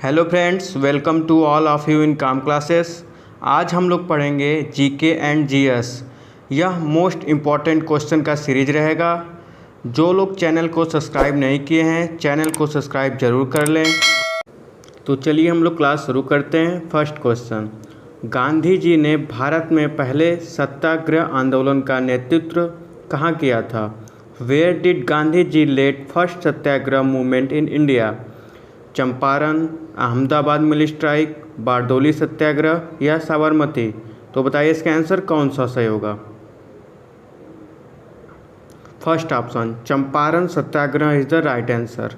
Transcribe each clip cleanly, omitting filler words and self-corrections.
Hello friends, welcome to all of you in काम classes. आज हम लोग पढ़ेंगे जीके एंड जीएस। यह मोस्ट इम्पॉर्टेंट क्वेश्चन का सीरीज रहेगा। जो लोग चैनल को सब्सक्राइब नहीं किए हैं, चैनल को सब्सक्राइब ज़रूर कर लें। तो चलिए हम लोग क्लास शुरू करते हैं। फर्स्ट क्वेश्चन, गांधी जी ने भारत में पहले सत्याग्रह आंदोलन का नेतृत्व कहाँ किया था? Where did Gandhi ji led first satyagraha movement in India? Champaran, Ahmedabad mill strike, Bardoli satyagraha या साबरमती? तो बताइए इसका आंसर कौन सा सही होगा। First option Champaran Satyagraha is the right answer.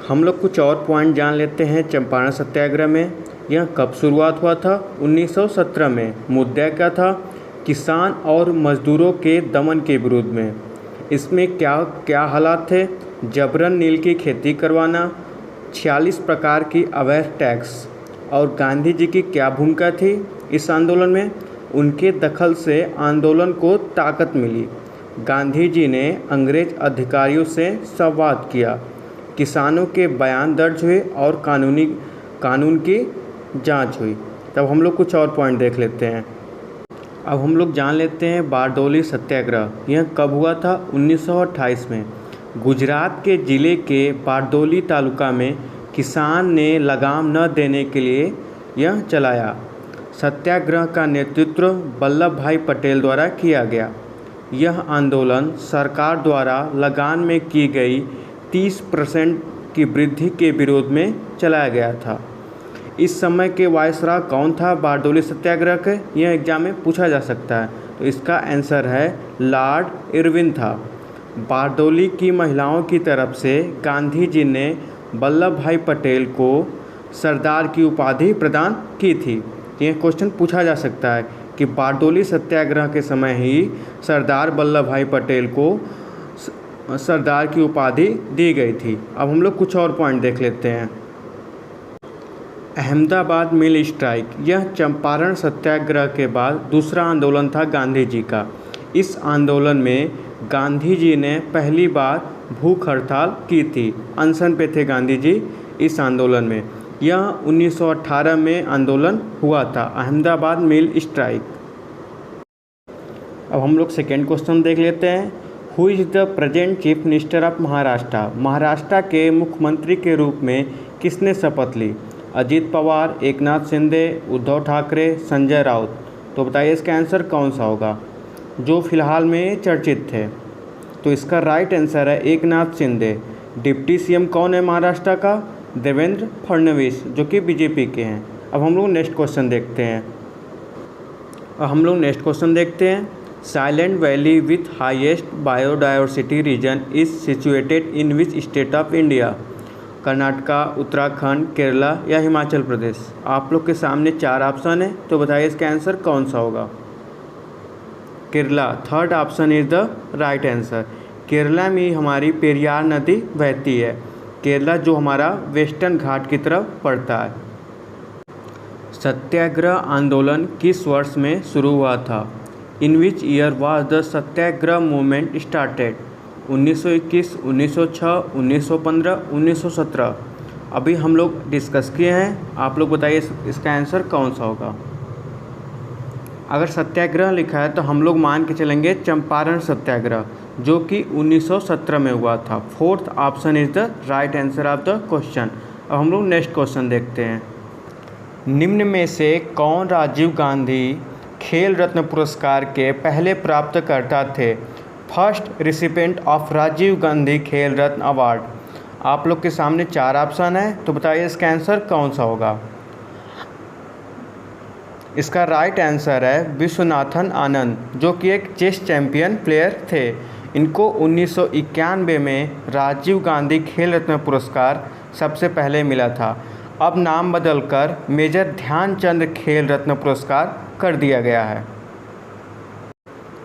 हम लोग कुछ और पॉइंट जान लेते हैं चंपारण सत्याग्रह में। यह कब शुरुआत हुआ था? 1917 में। मुद्दा क्या था? किसान और मजदूरों के दमन के विरोध में। इसमें क्या क्या हालात थे? जबरन नील की खेती करवाना, 46 प्रकार की अवैध टैक्स। और गांधी जी की क्या भूमिका थी इस आंदोलन में? उनके दखल से आंदोलन को ताकत मिली। गांधी जी ने अंग्रेज अधिकारियों से संवाद किया, किसानों के बयान दर्ज हुए और कानून की जांच हुई। तब हम लोग कुछ और पॉइंट देख लेते हैं। अब हम लोग जान लेते हैं बारडोली सत्याग्रह। यह कब हुआ था? 1928 में। गुजरात के ज़िले के बारडोली तालुका में किसान ने लगाम न देने के लिए यह चलाया। सत्याग्रह का नेतृत्व वल्लभ भाई पटेल द्वारा किया गया। यह आंदोलन सरकार द्वारा लगान में की गई 30% की वृद्धि के विरोध में चलाया गया था। इस समय के वायसराय कौन था बारडोली सत्याग्रह के? यह एग्जाम में पूछा जा सकता है। तो इसका आंसर है लॉर्ड इरविन था। बारडोली की महिलाओं की तरफ से गांधी जी ने वल्लभ भाई पटेल को सरदार की उपाधि प्रदान की थी। यह क्वेश्चन पूछा जा सकता है कि बारडोली सत्याग्रह के समय ही सरदार वल्लभ भाई पटेल को सरदार की उपाधि दी गई थी। अब हम लोग कुछ और पॉइंट देख लेते हैं। अहमदाबाद मिल स्ट्राइक, यह चंपारण सत्याग्रह के बाद दूसरा आंदोलन था गांधी जी का। इस आंदोलन में गांधी जी ने पहली बार भूख हड़ताल की थी। अनशन पे थे गांधी जी इस आंदोलन में। यह 1918 में आंदोलन हुआ था, अहमदाबाद मिल स्ट्राइक। अब हम लोग सेकेंड क्वेश्चन देख लेते हैं। Who is the present chief minister of Maharashtra? Maharashtra के मुख्यमंत्री के रूप में किसने शपथ ली? अजीत पवार, एकनाथ शिंदे, उद्धव ठाकरे, संजय राउत? तो बताइए इसका आंसर कौन सा होगा जो फिलहाल में चर्चित थे? तो इसका राइट आंसर है एकनाथ शिंदे। डिप्टी सीएम कौन है महाराष्ट्र का? देवेंद्र फडणवीस, जो कि बीजेपी के हैं। अब हम लोग नेक्स्ट क्वेश्चन देखते हैं। Silent valley with highest biodiversity region is situated in which state of India? Karnataka, Uttarakhand, Kerala या हिमाचल प्रदेश? आप लोग के सामने 4 ऑप्शन है, तो बताइए इसका आंसर कौन सा होगा। Kerala, third option is the right answer. Kerala में हमारी पेरियार नदी बहती है। केरला जो हमारा वेस्टर्न घाट की तरफ पड़ता है। सत्याग्रह आंदोलन किस वर्ष में शुरू हुआ था? In which year was the satyagraha movement started? 1921, 1906, 1915, 1917? अभी हम लोग डिस्कस किए हैं। आप लोग बताइए इसका आंसर कौन सा होगा। अगर सत्याग्रह लिखा है तो हम लोग मान के चलेंगे चंपारण सत्याग्रह, जो कि 1917 में हुआ था। Fourth option is the right answer of the question. अब हम लोग नेक्स्ट क्वेश्चन देखते हैं। निम्न में से कौन राजीव गांधी खेल रत्न पुरस्कार के पहले प्राप्तकर्ता थे? First recipient of Rajiv Gandhi Khel Ratna award? आप लोग के सामने 4 ऑप्शन है, तो बताइए इसका आंसर कौन सा होगा। इसका राइट आंसर है विश्वनाथन आनंद, जो कि एक चेस चैंपियन प्लेयर थे। इनको 1991 में राजीव गांधी खेल रत्न पुरस्कार सबसे पहले मिला था। अब नाम बदलकर मेजर ध्यानचंद खेल रत्न पुरस्कार कर दिया गया है।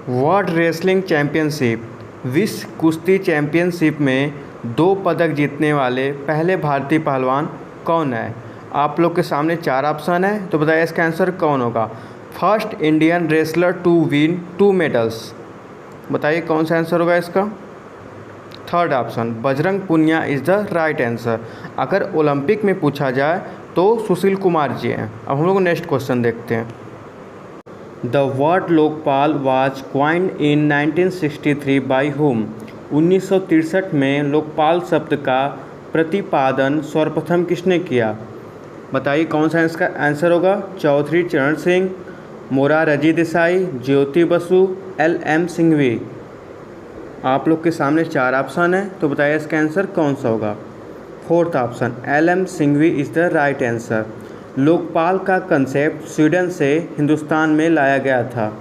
वर्ल्ड रेसलिंग चैंपियनशिप, विश्व कुश्ती चैंपियनशिप में 2 पदक जीतने वाले पहले भारतीय पहलवान कौन है? आप लोग के सामने 4 ऑप्शन है, तो बताइए इसका आंसर कौन होगा। First Indian wrestler to win 2 medals? बताइए कौन सा आंसर होगा इसका। Third option Bajrang Punia is the right answer. अगर ओलंपिक में पूछा जाए तो सुशील कुमार जी हैं। अब हम लोग नेक्स्ट क्वेश्चन देखते हैं। The word Lokpal was coined in 1963 by whom. 1963 में लोकपाल शब्द का प्रतिपादन सर्वप्रथम किसने किया? बताइए कौन सा इसका आंसर होगा। चौधरी चरण सिंह, मोरारजी देसाई, ज्योति बसु, LM सिंघवी। आप लोग के सामने 4 ऑप्शन है, तो बताइए इसका आंसर कौन सा होगा। Fourth option LM Singhvi is the right answer. Lokpal का कंसेप्ट स्वीडन से हिंदुस्तान में लाया गया था।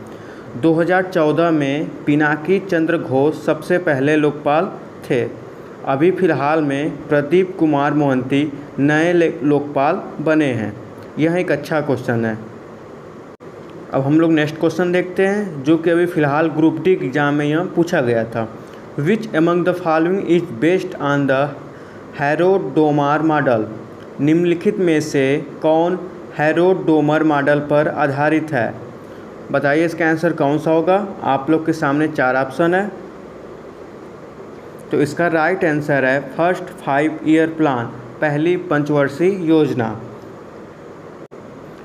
2014 में पिनाकी चंद्र घोष सबसे पहले लोकपाल थे। अभी फ़िलहाल में प्रदीप कुमार मोहंती नए लोकपाल बने हैं। यह एक अच्छा क्वेश्चन है। अब हम लोग नेक्स्ट क्वेश्चन देखते हैं, जो कि अभी फ़िलहाल ग्रुप डी एग्ज़ाम में यह पूछा गया था। Which among the following is based on the Harrod Domar model. निम्नलिखित में से कौन हेरोडोमर मॉडल पर आधारित है? बताइए इसका आंसर कौन सा होगा। आप लोग के सामने 4 ऑप्शन है, तो इसका राइट आंसर है फर्स्ट 5 ईयर प्लान, पहली पंचवर्षीय योजना।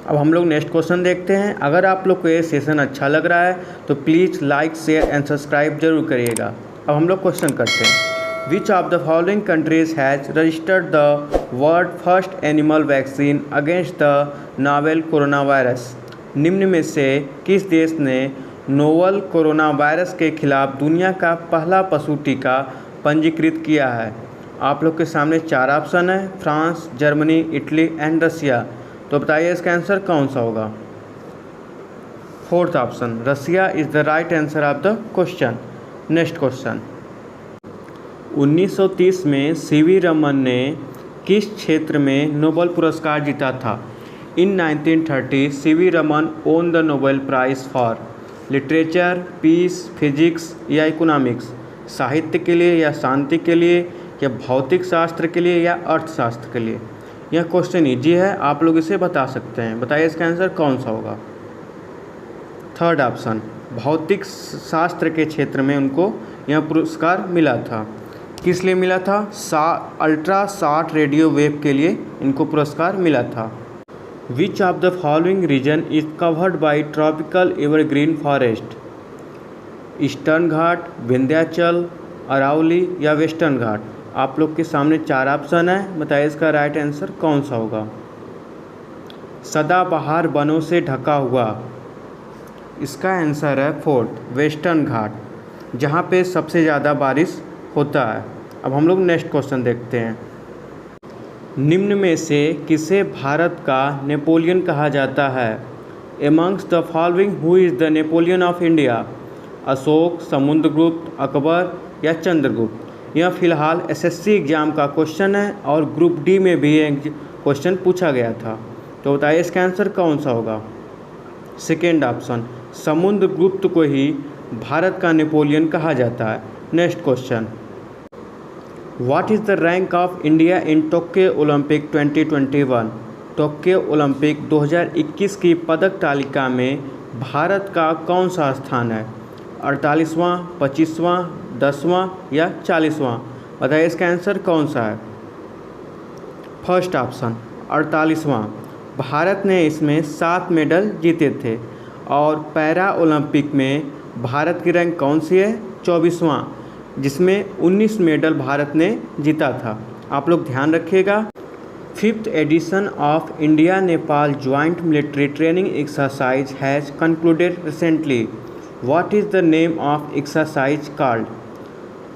अब हम लोग नेक्स्ट क्वेश्चन देखते हैं। अगर आप लोग को ये सेशन अच्छा लग रहा है तो please like, share and subscribe जरूर करिएगा। अब हम लोग क्वेश्चन करते हैं। विच of the following countries has registered the world first animal vaccine against the novel corona virus. निम्न में से किस देश ने नोवल कोरोना वायरस के खिलाफ दुनिया का पहला पशु टीका पंजीकृत किया है? आप लोग के सामने 4 ऑप्शन है, France, Germany, Italy and Russia. तो बताइए इसका आंसर कौन सा होगा। Fourth option Russia is the right answer of the question. Next question. 1930 में CV रमन ने किस क्षेत्र में नोबेल पुरस्कार जीता था? In 1930 CV Raman won the Nobel prize for literature, peace, physics या इकोनॉमिक्स। साहित्य के लिए या शांति के लिए या भौतिक शास्त्र के लिए या अर्थशास्त्र के लिए। यह क्वेश्चन इजी है, आप लोग इसे बता सकते हैं। बताइए इसका आंसर कौन सा होगा। थर्ड ऑप्शन भौतिक शास्त्र के क्षेत्र में उनको यह पुरस्कार मिला था। किस लिए मिला था? अल्ट्रा शॉर्ट रेडियो वेव के लिए इनको पुरस्कार मिला था। Which of the following region is covered by tropical evergreen forest? Eastern Ghat, Vindhyachal, Aravalli या वेस्टर्न घाट। आप लोग के सामने 4 ऑप्शन है, बताइए इसका राइट आंसर कौन सा होगा। सदाबहार वनों से ढका हुआ, इसका आंसर है फोर्थ वेस्टर्न घाट, जहाँ पे सबसे ज़्यादा बारिश होता है। अब हम लोग नेक्स्ट क्वेश्चन देखते हैं। निम्न में से किसे भारत का नेपोलियन कहा जाता है? Amongst the following who is the Napoleon of India? Ashok, Samudragupta, Akbar या चंद्रगुप्त। यह फ़िलहाल SSC एग्ज़ाम का क्वेश्चन है और ग्रुप डी में भी एक क्वेश्चन पूछा गया था। तो बताइए इसका आंसर कौन सा होगा। सेकेंड ऑप्शन समुद्रगुप्त को ही भारत का नेपोलियन कहा जाता है। Next question. What is the rank of India in Tokyo Olympic 2021? Tokyo Olympic 2021 की पदक तालिका में भारत का कौन सा स्थान है? 48वां, 25वां, 10वां या 40वां। बताइए इसका आंसर कौन सा है। First option 48वां। भारत ने इसमें 7 मेडल जीते थे। और पैरा ओलंपिक में भारत की रैंक कौन सी है? 24वां, जिसमें 19 मेडल भारत ने जीता था। आप लोग ध्यान रखिएगा। 5th edition of India Nepal joint military training exercise has concluded recently. What is the name of exercise called?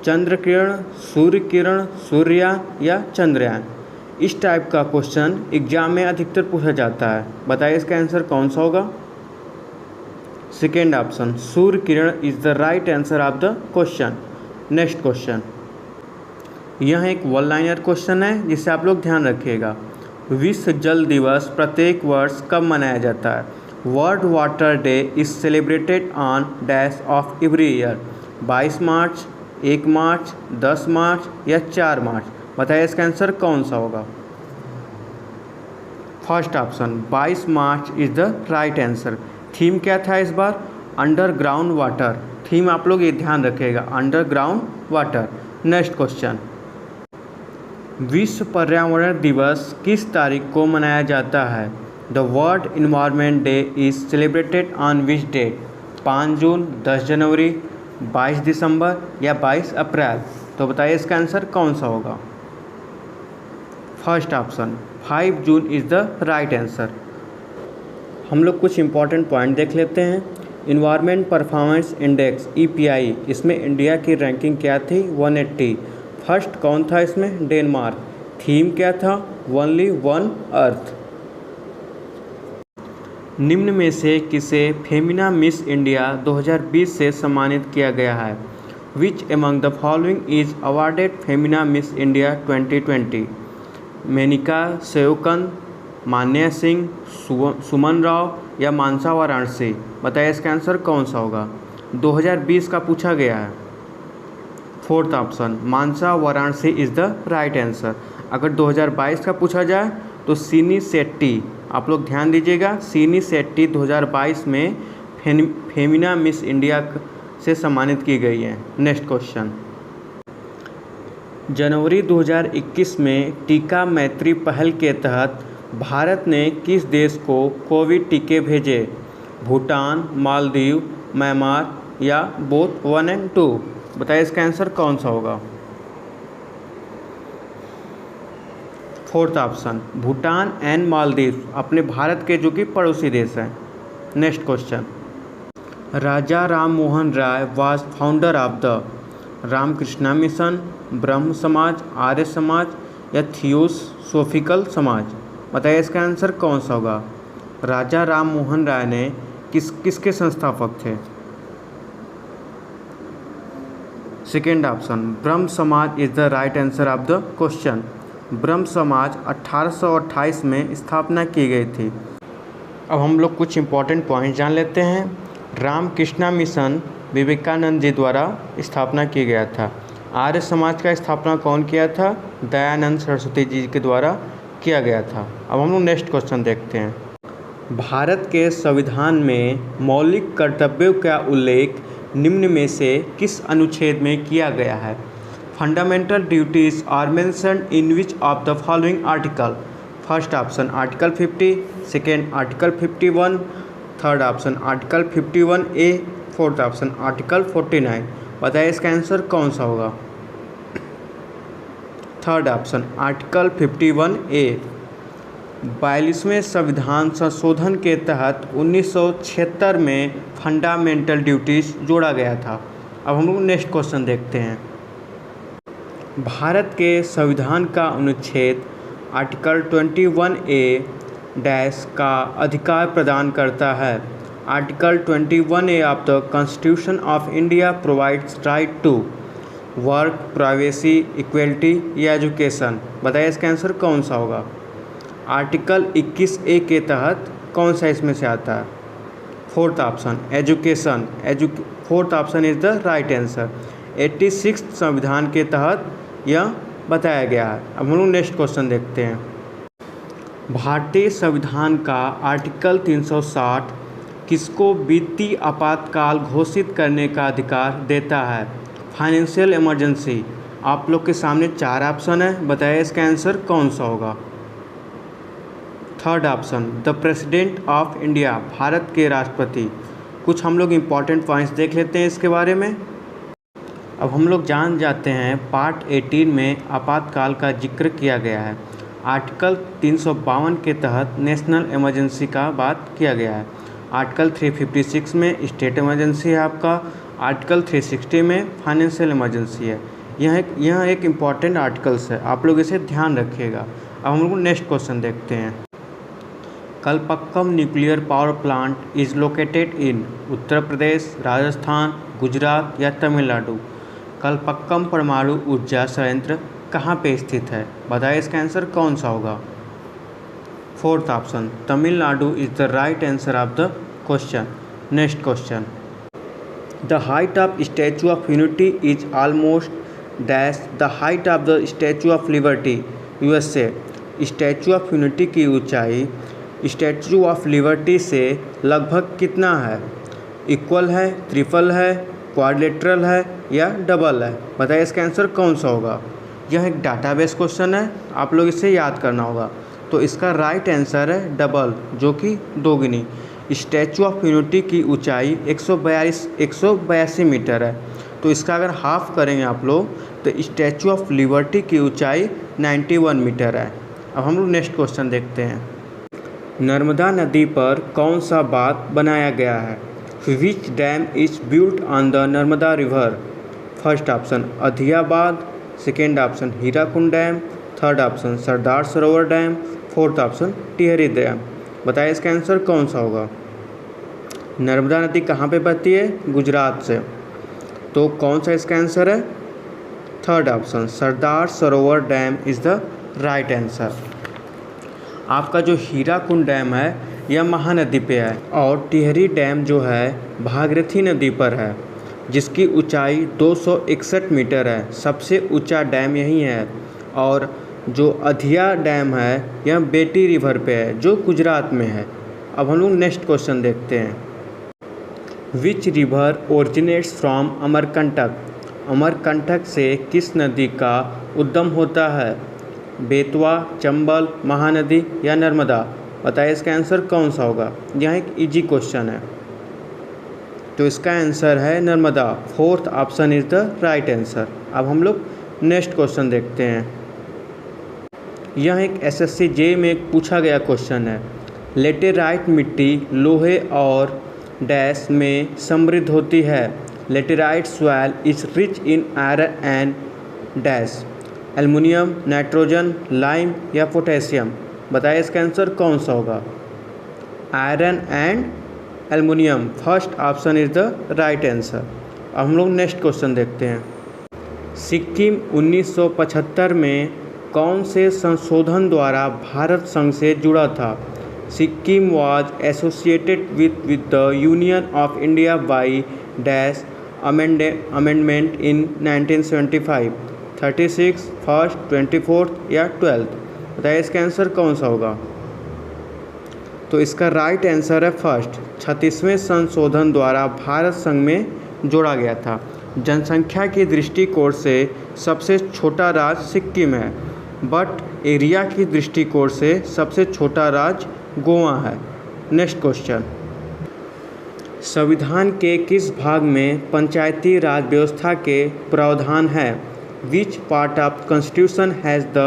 Chandra Kiran, Surya Kiran, Suryayaan या चंद्रयान। इस टाइप का क्वेश्चन एग्जाम में अधिकतर पूछा जाता है। बताइए इसका आंसर कौन सा होगा। Second option Surya Kiran is the right answer of the question. Next question. यह एक वन लाइनर क्वेश्चन है जिसे आप लोग ध्यान रखिएगा। विश्व जल दिवस प्रत्येक वर्ष कब मनाया जाता है? World water day is celebrated on dash of every year. 22 मार्च, 1 मार्च, 10 मार्च या 4 मार्च। बताइए इसका आंसर कौन सा होगा। First option 22 March is the right answer. Theme क्या था इस बार? Underground water. थीम आप लोग ये ध्यान रखिएगा, अंडरग्राउंड वाटर। नेक्स्ट क्वेश्चन, विश्व पर्यावरण दिवस किस तारीख को मनाया जाता है? The world environment day is celebrated on which date? 5 जून, 10 जनवरी, 22 दिसंबर या 22 अप्रैल? तो बताइए इसका आंसर कौन सा होगा? First option 5 June is the right answer. हम लोग कुछ इंपॉर्टेंट पॉइंट देख लेते हैं। इन्वायरमेंट परफॉर्मेंस इंडेक्स EPI, इसमें इंडिया की रैंकिंग क्या थी? 180। फर्स्ट कौन था इसमें? डेनमार्क। थीम क्या था? Only one earth. निम्न में से किसे फेमिना मिस इंडिया 2020 से सम्मानित किया गया है? विच among the following is awarded Femina miss India 2020? Menika सेवकन, मान्या सिंह, सुमन राव या मानसा वाराणसी? बताइए इसका आंसर कौन सा होगा? 2020 का पूछा गया है। Fourth option Mansa Varanasi is the right answer. अगर 2022 का पूछा जाए तो सीनी शेट्टी, आप लोग ध्यान दीजिएगा, सीनी शेट्टी 2022 में फेमिना मिस इंडिया से सम्मानित की गई है। नेक्स्ट क्वेश्चन, जनवरी 2021 में टीका मैत्री पहल के तहत भारत ने किस देश को कोविड टीके भेजे? भूटान, मालदीव, म्यांमार या बोथ 1 और 2? बताइए इसका आंसर कौन सा होगा? Fourth option Bhutan and Maldives, अपने भारत के जो कि पड़ोसी देश हैं। Next question, Raja Ram Mohan Roy was founder of the Ramakrishna mission, Brahmo Samaj, Arya Samaj या थियोसोफिकल समाज? बताइए इसका आंसर कौन सा होगा? राजा राम मोहन राय ने किसके संस्थापक थे? सेकेंड ऑप्शन ब्रह्म समाज is the right answer of the question. ब्रह्म समाज 1828 में स्थापना की गई थी। अब हम लोग कुछ इंपॉर्टेंट पॉइंट जान लेते हैं। रामकृष्णा मिशन विवेकानंद जी द्वारा स्थापना किया गया था। आर्य समाज का स्थापना कौन किया था? दयानंद सरस्वती जी के द्वारा किया गया था। अब हम लोग नेक्स्ट क्वेश्चन देखते हैं। भारत के संविधान में मौलिक कर्तव्यों का उल्लेख निम्न में से किस अनुच्छेद में किया गया है? Fundamental duties are mentioned in which of the following article? First option article 50, second article 51, third option article 51A, fourth option article 49। बताइए इसका आंसर कौन सा होगा? Third option article 51A। 42वें संविधान संशोधन के तहत 1976 में फंडामेंटल ड्यूटीज जोड़ा गया था। अब हम लोग नेक्स्ट क्वेश्चन देखते हैं। भारत के संविधान का अनुच्छेद आर्टिकल 21A डैश का अधिकार प्रदान करता है। Article 21A of the constitution of India provides right to work, privacy, equality या एजुकेशन? बताइए इसका आंसर कौन सा होगा? आर्टिकल 21A के तहत कौन सा इसमें से आता है? Fourth option education. Fourth option is the right answer. 86 संविधान के तहत यह बताया गया है। अब हम लोग नेक्स्ट क्वेश्चन देखते हैं। भारतीय संविधान का आर्टिकल 360 किसको वित्तीय आपातकाल घोषित करने का अधिकार देता है? Financial emergency. आप लोग के सामने 4 ऑप्शन है, बताइए इसका आंसर कौन सा होगा? Third option the president of India, Bharat के राष्ट्रपति। कुछ हम लोग इम्पॉर्टेंट पॉइंट्स देख लेते हैं इसके बारे में। अब हम लोग जान जाते हैं पार्ट 18 में आपातकाल का जिक्र किया गया है। आर्टिकल 352 के तहत नेशनल इमरजेंसी का बात किया गया है। आर्टिकल 356 में स्टेट इमरजेंसी है आपका। आर्टिकल 360 में फाइनेंशियल इमरजेंसी है। यह एक इम्पॉर्टेंट आर्टिकल्स है, आप लोग इसे ध्यान रखिएगा। अब हम लोग नेक्स्ट क्वेश्चन देखते हैं। Kalpakkam nuclear power plant is located in Uttar Pradesh, Rajasthan, Gujarat या तमिलनाडु? कलपक्कम परमाणु ऊर्जा संयंत्र कहाँ पे स्थित है? बताइए इसका आंसर कौन सा होगा? Fourth option Tamil Nadu is the right answer of the question. Next question, the height of statute of unity is almost dash the height of the statue of liberty USA। Statue of unity की ऊंचाई statue of liberty से लगभग कितना है? Equal है, triple है, quadrilateral है या डबल है? बताइए इसका आंसर कौन सा होगा। यह एक डाटाबेस क्वेश्चन है, आप लोग इसे याद करना होगा। तो इसका राइट आंसर है डबल, जो कि दोगुनी। स्टैचू ऑफ यूनिटी की ऊंचाई 182 मीटर है। तो इसका अगर हाफ करेंगे आप लोग तो स्टैचू ऑफ लिबर्टी की ऊंचाई 91 मीटर है। अब हम लोग नेक्स्ट क्वेश्चन देखते हैं। नर्मदा नदी पर कौन सा बांध बनाया गया है? Which dam is built on the Narmada river? First option अधिया बांध, second option Hirakud dam, third option Sardar Sarovar dam, fourth option Tehri dam. बताइए इसका आंसर कौन सा होगा। नर्मदा नदी कहाँ पे बहती है? गुजरात से। तो कौन सा इसका आंसर है? Third option Sardar Sarovar dam is the right answer. आपका जो हीराकुंड डैम है यह महानदी पे है और टिहरी डैम जो है भागीरथी नदी पर है, जिसकी ऊंचाई 261 मीटर है। सबसे ऊंचा डैम यही है। और जो अधिया डैम है यह बेटी रिवर पे है, जो गुजरात में है। अब हम लोग नेक्स्ट क्वेश्चन देखते हैं। Which river originates from Amarkantak? Amarkantak से किस नदी का उद्गम होता है? बेतवा, चंबल, महानदी या नर्मदा? बताइए इसका आंसर कौन सा होगा। यह एक इजी क्वेश्चन है। तो इसका आंसर है Narmada. Fourth option is the right answer. अब हम लोग नेक्स्ट क्वेश्चन देखते हैं। यह एक एसएससी जे में पूछा गया क्वेश्चन है। लेटेराइट मिट्टी लोहे और डैश में समृद्ध होती है। Laterite soil is rich in iron and dash, aluminium, nitrogen, lime या पोटेशियम? बताइए इसका आंसर कौन सा होगा। Iron and aluminium, first option is the right answer. अब हम लोग नेक्स्ट क्वेश्चन देखते हैं। सिक्किम 1975 में कौन से संशोधन द्वारा भारत संघ से जुड़ा था? Sikkim was associated with the Union of India by dash amendment in 1975, 36, first, 24 या 12? बताइए इसका आंसर कौन सा होगा। तो इसका राइट आंसर है फर्स्ट, 36वें संशोधन द्वारा भारत संघ में जोड़ा गया था। जनसंख्या के दृष्टिकोण से सबसे छोटा राज्य सिक्किम है, बट एरिया की दृष्टिकोण से सबसे छोटा राज्य गोवा है। Next question. संविधान के किस भाग में पंचायती राज व्यवस्था के प्रावधान है? Which part of constitution has the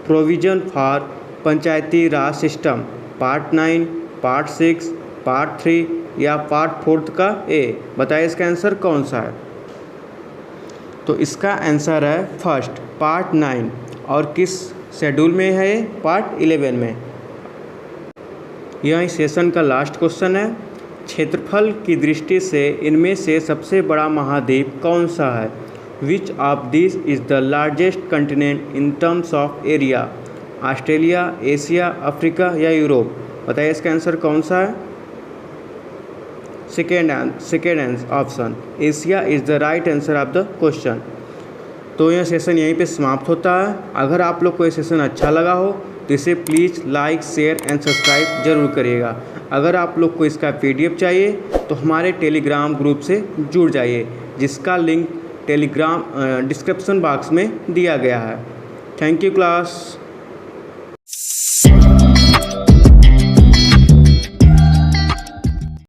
provision for Panchayati Raj system? Part 9, part 6, part 3 या पार्ट 4 का ए? बताइए इसका आंसर कौन सा है। तो इसका आंसर है फर्स्ट, पार्ट 9। और किस शेड्यूल में है ये? पार्ट 11 में। यह इस सेशन का लास्ट क्वेश्चन है। क्षेत्रफल की दृष्टि से इनमें से सबसे बड़ा महाद्वीप कौन सा है? Which of this is the largest continent in terms of area? Australia, Asia, Africa या यूरोप? बताइए इसका आंसर कौन सा है। Second option Asia is the right answer of the question. तो यह सेशन यहीं पे समाप्त होता है। अगर आप लोग को ये सेशन अच्छा लगा हो तो इसे please like, share and subscribe ज़रूर करिएगा। अगर आप लोग को इसका PDF चाहिए तो हमारे टेलीग्राम ग्रुप से जुड़ जाइए, जिसका लिंक टेलीग्राम डिस्क्रिप्शन बॉक्स में दिया गया है। Thank you class.